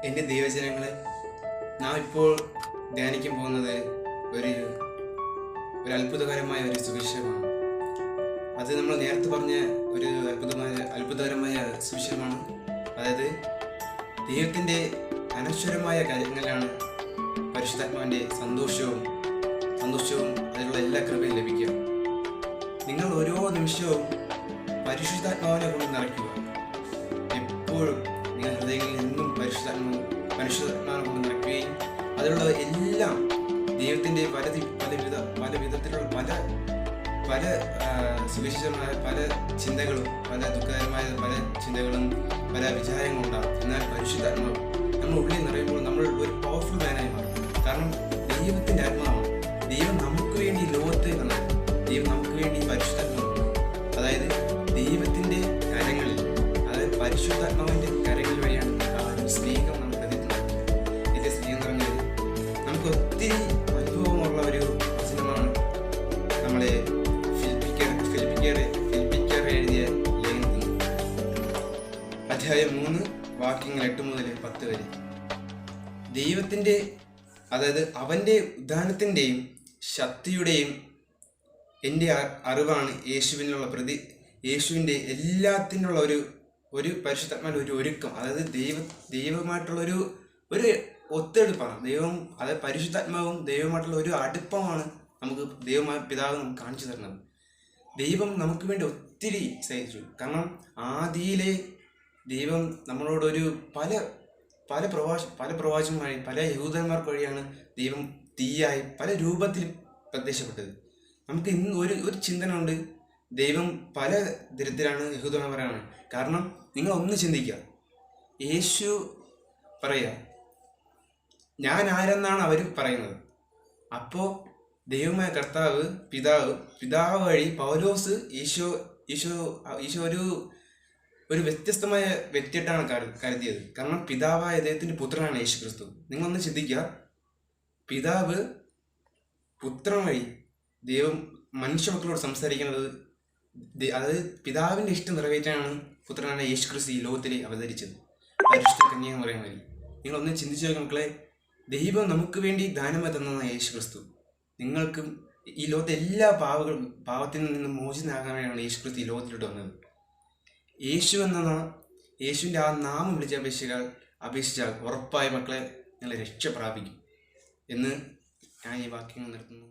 എൻ്റെ ദൈവജനങ്ങളെ, നാം ഇപ്പോൾ ധ്യാനിക്കാൻ പോകുന്നത് ഒരു അത്ഭുതകരമായ ഒരു സുവിശേഷമാണ്. അത് നമ്മൾ നേരത്തെ പറഞ്ഞ ഒരു അത്ഭുതകരമായ സുവിശേഷമാണ്. അതായത് ദൈവത്തിൻ്റെ അനശ്വരമായ കാര്യങ്ങളിലാണ് പരിശുദ്ധാത്മാവിൻ്റെ സന്തോഷവും അതിലുള്ള എല്ലാ കൃപയും ലഭിക്കുക. നിങ്ങൾ ഓരോ നിമിഷവും പരിശുദ്ധാത്മാവിനെ കൊണ്ട് നിറയ്ക്കുക. എപ്പോഴും നിങ്ങൾ ഹൃദയങ്ങളിൽ നിന്നും പരിശുദ്ധാത്മാവിനെ കൊണ്ട് നിറയ്ക്കുകയും അതിലുള്ള എല്ലാം ദൈവത്തിൻ്റെ പല വിധത്തിലുള്ള പല സുവിശേഷമായ പല ചിന്തകളും, പല ദുഃഖകരമായ പല ചിന്തകളും, പല വിചാരങ്ങളും ഉണ്ടാകും. എന്നാൽ പരിശുദ്ധാത്മാവ് നമ്മൾ ഉള്ളിൽ നിറയുമ്പോൾ നമ്മൾ ഒരു പവർഫുൾ മാനായി മാറും. കാരണം ദൈവത്തിൻ്റെ ആത്മാവാണ്. ദൈവം നമുക്ക് വേണ്ടി ലോകത്തെ വന്നത്, ദൈവം നമുക്ക് വേണ്ടി പരിശുദ്ധാത്മാവാണ്. അതായത് ദൈവത്തിൻ്റെ കരങ്ങളിൽ, അതായത് പരിശുദ്ധാത്മാവിൻ്റെ കരങ്ങളിൽ വഴിയാണ് ആ ഒരു സ്നേഹം നമ്മൾ പ്രതിഫലിക്കുന്നത്. ഇതിൻ്റെ സ്നേഹം എന്ന് പറഞ്ഞാൽ നമുക്ക് ഒത്തിരി അനുഭവമുള്ള ഒരു വചനമാണ് നമ്മളെ ഫിലിപ്പിക്കർ എഴുതിയ ലേഖനത്തിൽ അധ്യായം 3 വാക്യങ്ങൾ 8 മുതൽ 10 വരെ. ദൈവത്തിൻ്റെ, അതായത് അവൻ്റെ ഉദ്ധാനത്തിൻ്റെയും ശക്തിയുടെയും എൻ്റെ അറിവാണ് യേശുവിൻ്റെ എല്ലാത്തിനുള്ള ഒരു പരിശുദ്ധാത്മാവിൻ്റെ ഒരു ഒരുക്കം. അതായത് ദൈവമായിട്ടുള്ള ഒരു ഒത്തെടുപ്പാണ്. അതായത് പരിശുദ്ധാത്മാവും ദൈവമായിട്ടുള്ള ഒരു അടുപ്പമാണ് നമുക്ക് പിതാവ് നമുക്ക് കാണിച്ചു തരുന്നത്. ദൈവം നമുക്ക് വേണ്ടി ഒത്തിരി സഹിച്ചു. കാരണം ആദിയിലെ ദൈവം നമ്മളോടൊരു പല പ്രവാചകന്മാരും പല യഹൂദന്മാർക്ക് വഴിയാണ് ദൈവം തീയായി പല രൂപത്തിൽ പ്രത്യക്ഷപ്പെട്ടത്. നമുക്ക് ഇന്ന് ഒരു ചിന്തന ഉണ്ട്, ദൈവം പല തരത്തിലാണ് യഹൂദന്മാരാണ്. കാരണം നിങ്ങൾ ഒന്ന് ചിന്തിക്കുക, യേശു പറയുക ഞാൻ ആരെന്നാണ് അവർ പറയുന്നത്. അപ്പോൾ ദൈവമായ കർത്താവ് പിതാവ് വഴി പൗലോസ് ഈശോ ഒരു വ്യത്യസ്തമായ വ്യക്തിയായിട്ടാണ് കരുതിയത്. കാരണം പിതാവായ ദൈവത്തിൻ്റെ പുത്രനാണ് യേശു ക്രിസ്തു. നിങ്ങളൊന്ന് ചിന്തിക്കുക, പിതാവ് പുത്രൻ വഴി ദൈവം മനുഷ്യമക്കളോട് സംസാരിക്കുന്നത്, അതായത് പിതാവിൻ്റെ ഇഷ്ടം നിറവേറ്റാനാണ് പുത്രനാണ് യേശു ക്രിസ്തു ഈ ലോകത്തിൽ അവതരിച്ചത്, പരിശുദ്ധ കന്യക മറിയം വഴി. നിങ്ങളൊന്ന് ചിന്തിച്ചു നോക്കുക മക്കളെ, ദൈവം നമുക്ക് വേണ്ടി ദാനമായി തന്നതാണ് യേശു ക്രിസ്തു. നിങ്ങൾക്കും ഈ ലോകത്തെ എല്ലാ പാവത്തിൽ നിന്നും മോചിതനാകാനാണ് യേശു ക്രിസ്തു ഈ ലോകത്തിലോട്ട് വന്നത്. യേശുവിൻ്റെ ആ നാമം അപേക്ഷിച്ചാൽ ഉറപ്പായ മക്കളെ നിങ്ങൾ രക്ഷ പ്രാപിക്കും എന്ന് ഞാൻ ഈ വാക്യങ്ങൾ നിർത്തുന്നു.